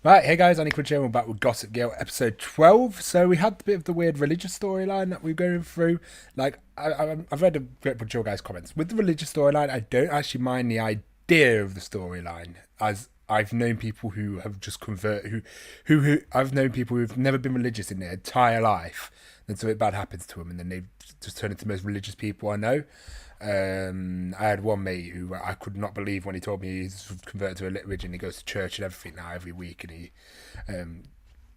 Right, hey guys, AniCrunch here. We're back with Gossip Girl episode 12. So we had a bit of the weird religious storyline that we are going through. Like, I've read a great bunch of your guys' comments. With the religious storyline, I don't actually mind the idea of the storyline, as I've known people who have just who I've known people who've never been religious in their entire life. Then something bad happens to them, and then they just turn into the most religious people I know. I had one mate who I could not believe when he told me he's converted to a religion. He goes to church and everything now every week, and he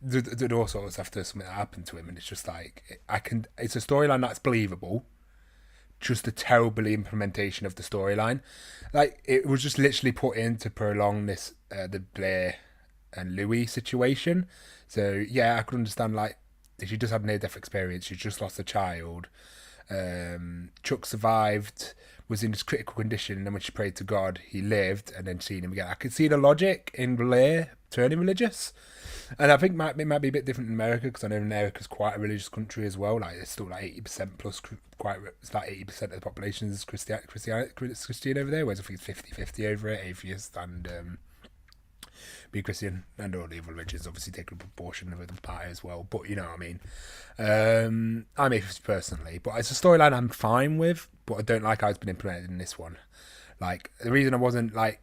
did all sorts after something that happened to him. And it's just like It's a storyline that's believable. Just the terrible implementation of the storyline. Like it was just literally put in to prolong this the Blair and Louis situation. So yeah, I could understand like if you just had a near death experience, you just lost a child. Chuck survived, was in this critical condition, and then when she prayed to God, he lived, and then seeing him again. I could see the logic in Blair turning religious, and I think it might be a bit different in America because I know America's quite a religious country as well. Like it's still like 80% plus, it's like 80% of the population is Christian over there, whereas I think it's 50-50 over it, atheist and be Christian, and all the other religions obviously take a proportion of the pie as well. But you know what I mean. I'm atheist personally, but it's a storyline I'm fine with. But I don't like how it's been implemented in this one. Like the reason I wasn't like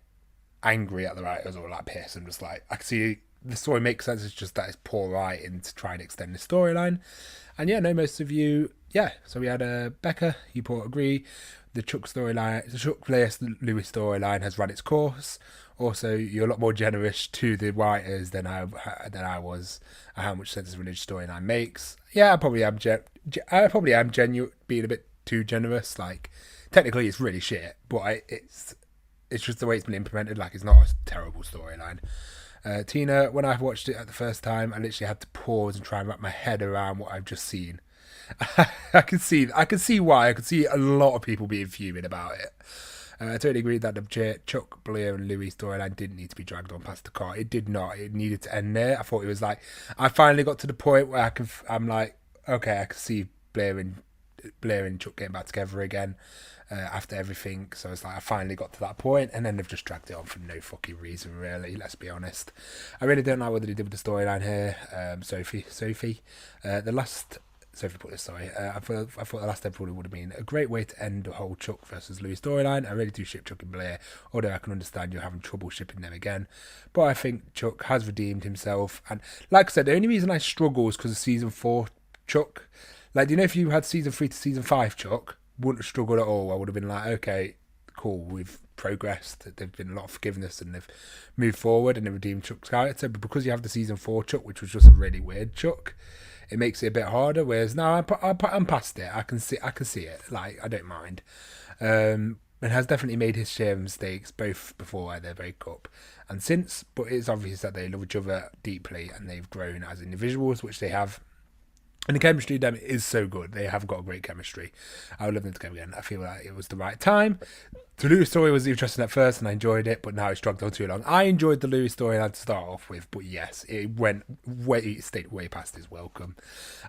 angry at the writers or like pissed, I'm just like I can see the story makes sense. It's just that it's poor writing to try and extend the storyline. And yeah, I know most of you. Yeah, so we had Becca. You both agree. The Chuck storyline, the Chuck Blair Louis storyline has run its course. Also, you're a lot more generous to the writers than I was, and how much sense the religious storyline makes. Yeah, I probably am. I probably am being a bit too generous. Like, technically, it's really shit, but it's just the way it's been implemented. Like, it's not a terrible storyline. Tina, when I watched it at the first time, I literally had to pause and try and wrap my head around what I've just seen. I can see why. I could see a lot of people being fuming about it. I totally agree that the Chuck, Blair, and Louis storyline didn't need to be dragged on past the car. It did not. It needed to end there. I thought it was like I finally got to the point where I'm like, okay, I can see Blair and Chuck getting back together again after everything. So it's like I finally got to that point, and then they've just dragged it on for no fucking reason, really. Let's be honest. I really don't like what they did with the storyline here. Sophie, the last. Sophie put this, sorry. I thought the last episode would have been a great way to end the whole Chuck versus Louis storyline. I really do ship Chuck and Blair, although I can understand you're having trouble shipping them again. But I think Chuck has redeemed himself. And like I said, the only reason I struggle is because of season 4 Chuck. Like, you know, if you had season 3 to season 5 Chuck, wouldn't have struggled at all. I would have been like, okay, cool, we've progressed. There's been a lot of forgiveness and they've moved forward and they've redeemed Chuck's character. But because you have the season 4 Chuck, which was just a really weird Chuck, it makes it a bit harder. Whereas now I'm past it. I can see it. Like I don't mind. And has definitely made his share of mistakes both before their breakup and since. But it's obvious that they love each other deeply and they've grown as individuals, which they have. And the chemistry them is so good. They have got great chemistry. I would love them to go again. I feel like it was the right time. The Louis story was interesting at first and I enjoyed it, but now it's dragged on too long. I enjoyed the Louis story to start off with, but yes, it stayed way past its welcome.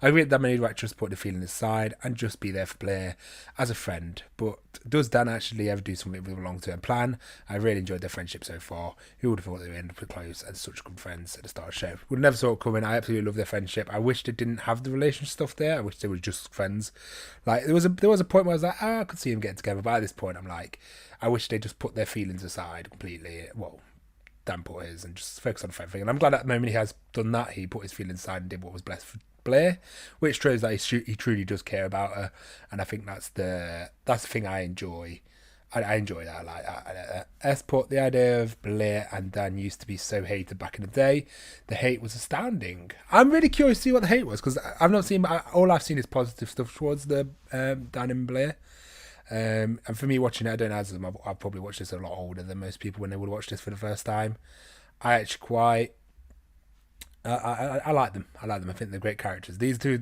I agree that many directors put the feeling aside and just be there for Blair as a friend, but does Dan actually ever do something with a long-term plan? I really enjoyed their friendship so far. Who would have thought they would end up close and such good friends at the start of the show? Would never saw it coming. I absolutely love their friendship. I wish they didn't have the relationship stuff there. I wish they were just friends. Like there was a point where I was like, I could see them getting together, but at this point I'm like, I wish they just put their feelings aside completely. Well, Dan put his and just focus on everything. And I'm glad at the moment he has done that. He put his feelings aside and did what was best for Blair, which shows that he truly does care about her. And I think that's the thing I enjoy. I enjoy that. I like that. S put the idea of Blair and Dan used to be so hated back in the day. The hate was astounding. I'm really curious to see what the hate was because I've not seen. All I've seen is positive stuff towards the Dan and Blair. And for me watching it, I don't know, I've probably watched this a lot older than most people when they would watch this for the first time. I actually quite I like them. I think they're great characters. These two,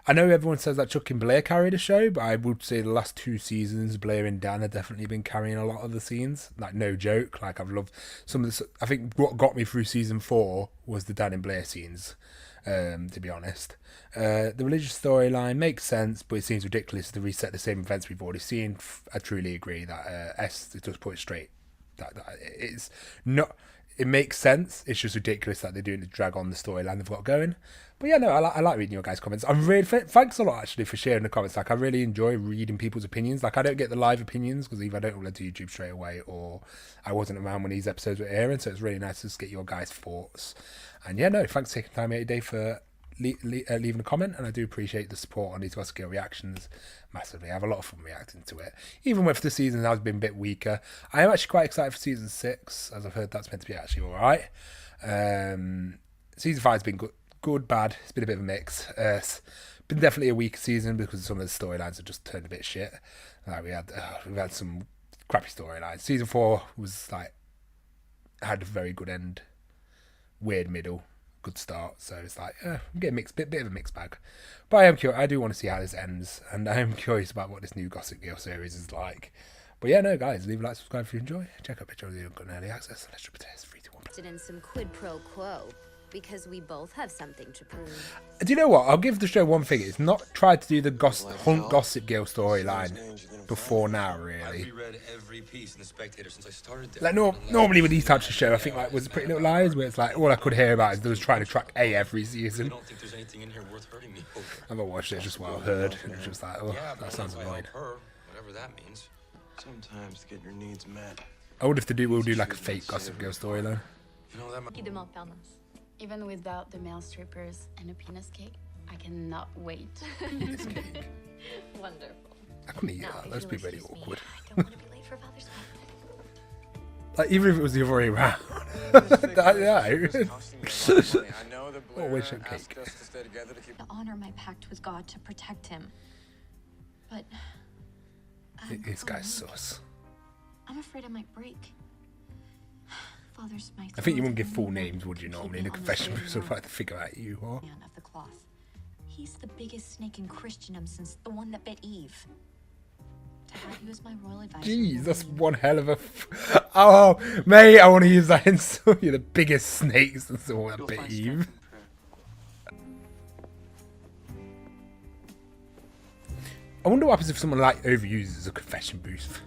I know everyone says that Chuck and Blair carry the show, but I would say the last 2 seasons, Blair and Dan have definitely been carrying a lot of the scenes. Like no joke. Like I've loved some of the. I think what got me through season 4 was the Dan and Blair scenes. To be honest. The religious storyline makes sense, but it seems ridiculous to reset the same events we've already seen. I truly agree that S does put it straight. That it's not. it makes sense. It's just ridiculous that they're doing to drag on the storyline they've got going. But yeah, no, I like reading your guys' comments. I'm really thanks a lot actually for sharing the comments. Like I really enjoy reading people's opinions. Like I don't get the live opinions because either I don't upload to YouTube straight away or I wasn't around when these episodes were airing. So it's really nice to just get your guys' thoughts. And yeah, no, thanks for taking time out of your day for leaving a comment, and I do appreciate the support on these Gossip Girl reactions massively. I have a lot of fun reacting to it, even if the season has been a bit weaker. I am actually quite excited for season 6, as I've heard that's meant to be actually alright. Season 5 has been good, bad. It's been a bit of a mix. It's been definitely a weaker season because some of the storylines have just turned a bit shit. Like we've had some crappy storylines. Season 4 was like had a very good end, weird middle, good start. So it's like I'm getting a bit of a mixed bag. But I am curious. I do want to see how this ends, and I am curious about what this new Gossip Girl series is like. But yeah, no, guys, leave a like, subscribe if you enjoy. Check out pictures of you got early access and extra test 3 to 1. In some quid pro quo because we both have something to prove. Do you know what? I'll give the show one thing. It's not tried to do the Gossip Girl storyline before now, really. Like normally with these types of shows, I think like was Pretty Little Liars, where it's like all I could hear about is they was trying to track every season. I've not watched it, just what I heard, and it's just like, oh, that sounds annoying. Whatever that means. Sometimes to get your needs met. I wonder if we'll do like a fake Gossip Girl storyline. You know that Even without the male strippers and a penis cake, I cannot wait. Penis cake. Wonderful. I couldn't eat that. That'd be really awkward. I don't want to be late for Father's Day. Like even if it was the other way around. I know that Blair wish it asked cake. us to stay together to keep. To honor my pact with God to protect him. But This guy's sus. I'm afraid I might break. Father's my I think you wouldn't give full names, would you, normally, in a confession booth, so if I had to figure out you or... Man of the cloth. He's the biggest snake in Christendom since the one that bit Eve. To have you as my royal advisor. Jeez, that's one hell of a... Oh, mate, I want to use that insult. You're the biggest snake since the one that bit Eve. I wonder what happens if someone like overuses a confession booth.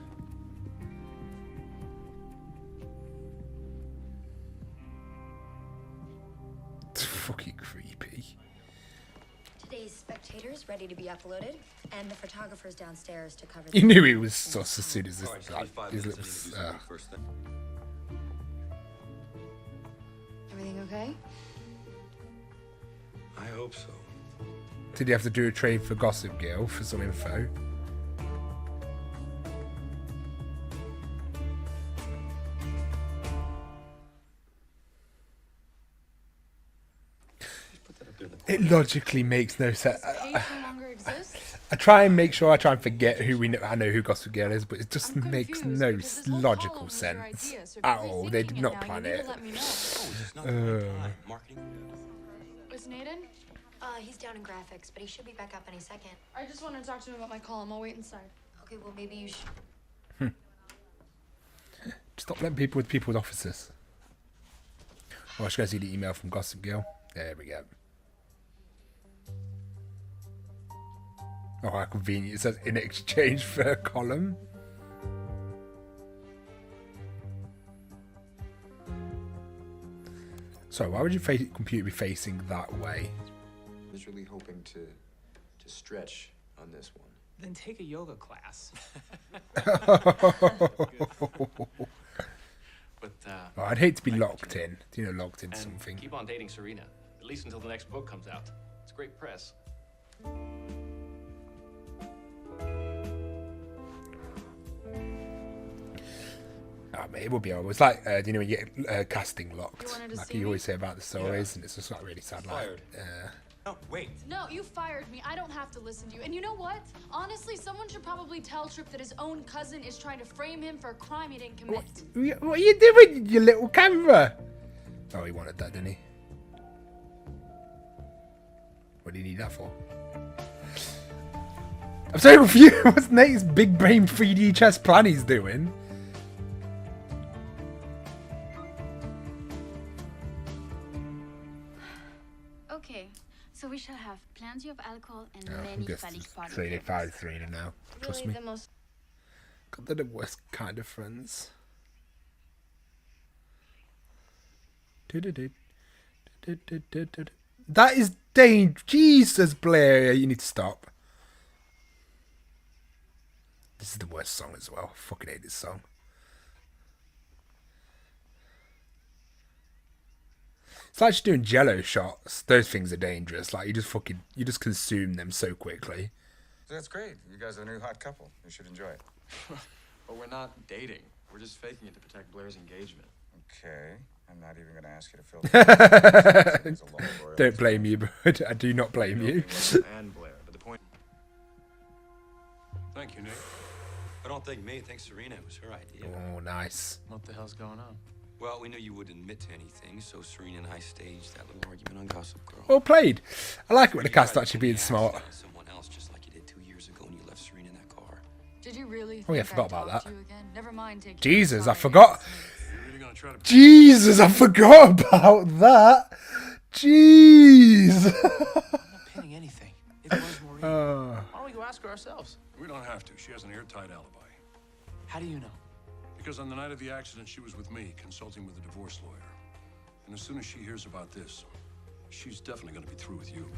It's fucking creepy. Today's spectators ready to be uploaded, and the photographers downstairs to cover. You knew he was sus as soon as this, like, his lips. Everything okay? I hope so. Did he have to do a trade for Gossip Girl for some info? It logically makes no sense. I try and make sure I try and forget who we know. I know who Gossip Girl is, but it just makes no logical sense at all. They did not plan it. Is Nathan? He's down in graphics, but he should be back up any second. I just want to talk to him about my column. I'll wait inside. Okay, well maybe you should. Stop letting people with offices. Oh, I should go see the email from Gossip Girl. There we go. Oh, how convenient. It says in exchange for a column. So why would your computer be facing that way? I was really hoping to stretch on this one. Then take a yoga class. But Oh, I'd hate to be locked in. Do you know, locked in something? keep on dating Serena, at least until the next book comes out. It's great press. Oh, mate, it would be always like, do you know when you get casting locked? You wanted to Like see you me? always say about the stories, and it's just like really sad. Like, Oh, wait. No, you fired me. I don't have to listen to you. And you know what? Honestly, someone should probably tell Trip that his own cousin is trying to frame him for a crime he didn't commit. what are you doing, you little camera? Oh, he wanted that, didn't he? What do you need that for? I'm so confused. What's Nate's big brain 3D chess plan he's doing? Okay, so we shall have plenty of alcohol and Oh, I'm many just phallic party clearly favors. 5-3 now. Trust Really me. the most God, they're the worst kind of friends. That is dangerous. Jesus, Blair, you need to stop. This is the worst song as well. I fucking hate this song. It's like just doing jello shots. Those things are dangerous. Like, you just consume them so quickly. That's great. You guys are a new hot couple. You should enjoy it. But we're not dating. We're just faking it to protect Blair's engagement. Okay. I'm not even going to ask you to fill the Don't blame you, bud. I do not blame you. And Blair. But the point... Thank you, Nick. I don't think me. Thanks, Serena. It was her idea. Oh, nice. What the hell's going on? Well, we knew you wouldn't admit to anything, so Serena and I staged that little argument on Gossip Girl. Well played. I like it when the You cast tried to actually put being the smart. accident on someone else, just like you did 2 years ago when you left Serena in that car. Did you really? Oh, yeah, I think forgot I'd about talk that. to you again? Never mind. Take Jesus, I sorry, forgot. it's me. You're really gonna try to... Jesus, I forgot about that. Jeez. I'm not pinning anything. If it was Maureen, Oh. why don't we go ask her ourselves? We don't have to. She has an airtight alibi. How do you know? Because on the night of the accident, she was with me, consulting with a divorce lawyer. And as soon as she hears about this, she's definitely gonna be through with you.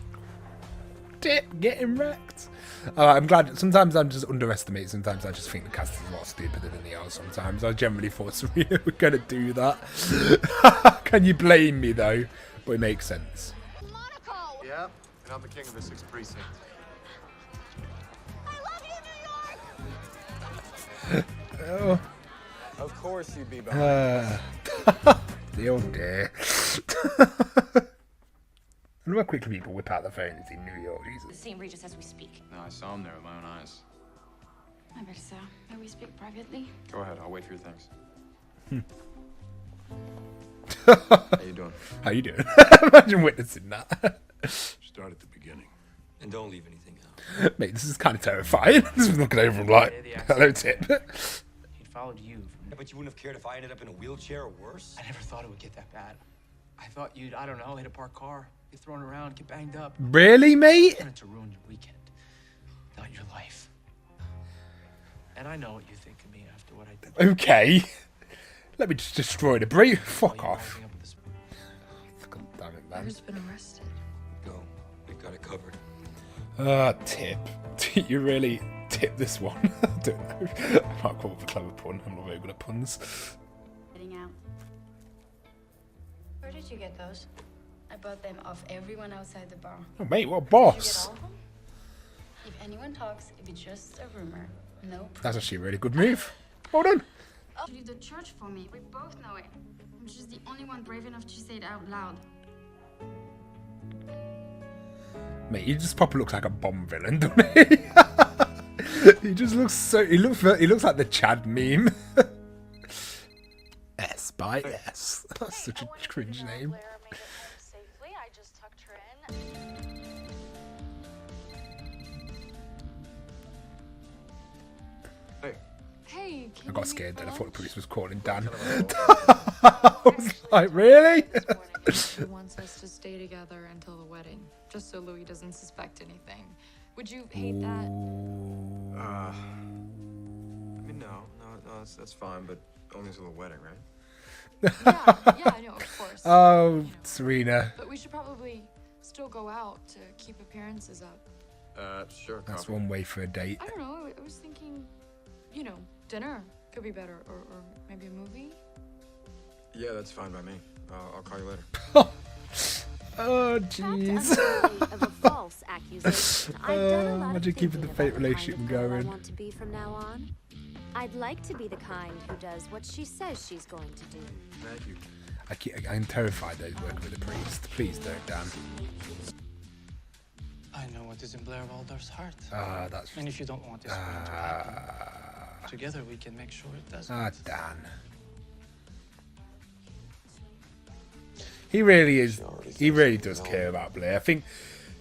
Getting wrecked. I'm glad. Sometimes I'm just underestimating. Sometimes I just think the cast is a lot stupider than they are. Sometimes I generally thought Serena were going to do that. Can you blame me though? But it makes sense. Monaco! Yeah, and I'm the king of the 6th precinct. I love you, New York! Oh, Of course you'd be behind. the old day. I wonder how quickly people whip out their phones in New York. The Jesus. same Regis as we speak. No, I saw him there with my own eyes. I bet so. May we speak privately? Go ahead, I'll wait for your things. How you doing? How you doing? Imagine witnessing that. Start at the beginning. And don't leave anything out. Mate, this is kind of terrifying. This is looking over him like, hello, Tip. He'd followed you from... Yeah, but you wouldn't have cared if I ended up in a wheelchair or worse? I never thought it would get that bad. I thought you'd, I don't know, hit a parked car, get thrown around, get banged up. Really, mate? I wanted to ruin your weekend, not your life. And I know what you think of me after what I did. Okay. Let me just destroy the brief. Fuck While you off. rising up with this- God damn it, man. Blair's been arrested. No, we've got it covered. Tip. You really tip this one. I don't know. I might call it a clever pun. I'm not very good at puns. Getting out. Where did you get those? I bought them off everyone outside the bar. Oh, mate, what a Did you get boss. all of them? If anyone talks, it'd be just a rumor. No proof. That's actually a really good move. Well done. You leave the church for me. We both know it. I'm just the only one brave enough to say it out loud. Mate, he just proper looks like a bomb villain, doesn't he? He just looks so... He looks like the Chad meme. S by S. That's such a cringe name. Blair made it home safely. I just tucked her in. Hey. Hey, can I got you scared meet then. I for thought the police lunch? was calling Dan. Actually, I was like, really? He wants us to stay together until the wedding, just so Louis doesn't suspect anything. Would you hate that? I mean, no, that's fine, but only until the wedding, right? Yeah, I know, of course. Oh, You know. Serena. But we should probably still go out to keep appearances up. Sure. That's copy. one way for a date. I don't know, I was thinking, dinner could be better, or maybe a movie? Yeah, that's fine by me. I'll call you later. Oh, Trapped jeez. under the weight of a false accusation. I've done a lot Imagine of keeping thinking the about fake the kind relationship of girl going. I want to be from now on. I'd like to be the kind who does what she says she's going to do. Thank you. I'm terrified that he's working with a priest. Please don't, Dan. I know what is in Blair Waldorf's heart. Ah, that's... And if you don't want this wedding to happen, together we can make sure it doesn't. Dan. He really is. He really does care about Blair. I think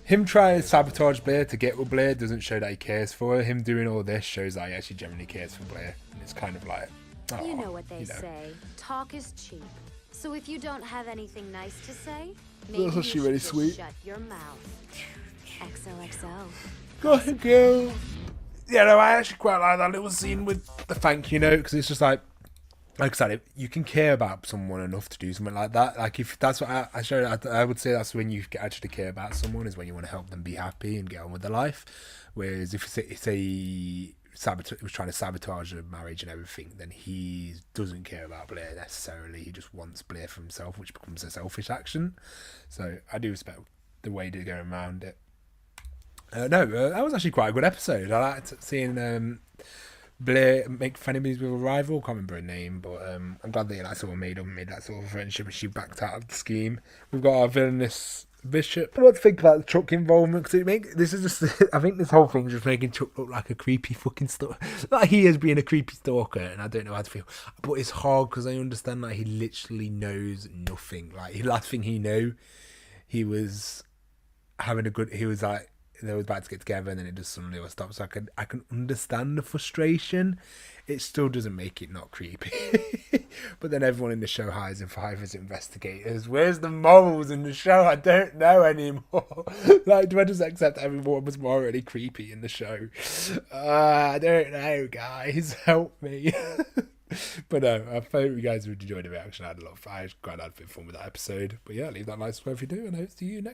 him trying to sabotage Blair to get with Blair doesn't show that he cares for her. Him doing all this shows that he actually genuinely cares for Blair. And it's kind of like, oh, You know what they you know. say. Talk is cheap. So if you don't have anything nice to say, maybe That's you actually should really just sweet. shut your mouth. XOXO. Go ahead, girl. Yeah, no, I actually quite like that little scene with the thank you note because it's just like, like I said, you can care about someone enough to do something like that. Like if that's what I showed, I would say that's when you actually care about someone, is when you want to help them be happy and get on with their life. Whereas if say was trying to sabotage a marriage and everything, then he doesn't care about Blair necessarily. He just wants Blair for himself, which becomes a selfish action. So I do respect the way they're going around it. That was actually quite a good episode. I liked seeing Blair make frenemies with a rival. Can't remember her name, but I'm glad that someone made that sort of friendship and she backed out of the scheme. We've got our villainous Bishop. What do you think about the Chuck involvement? Because I think this whole thing is just making Chuck look like a creepy fucking stalker. Like he is being a creepy stalker, and I don't know how to feel. But it's hard because I understand he literally knows nothing. Like the last thing he knew, he was having a good. He was like, they were about to get together, and then it just suddenly all stopped. So I can understand the frustration. It still doesn't make it not creepy. But then everyone in the show hires him for hire as investigators. Where's the morals in the show? I don't know anymore. Like, do I just accept everyone was morally creepy in the show? I don't know, guys. Help me. But no, I hope you guys enjoyed the reaction. I had quite a bit of fun with that episode. But yeah, leave that like subscribe if you do, and I hope to see you next.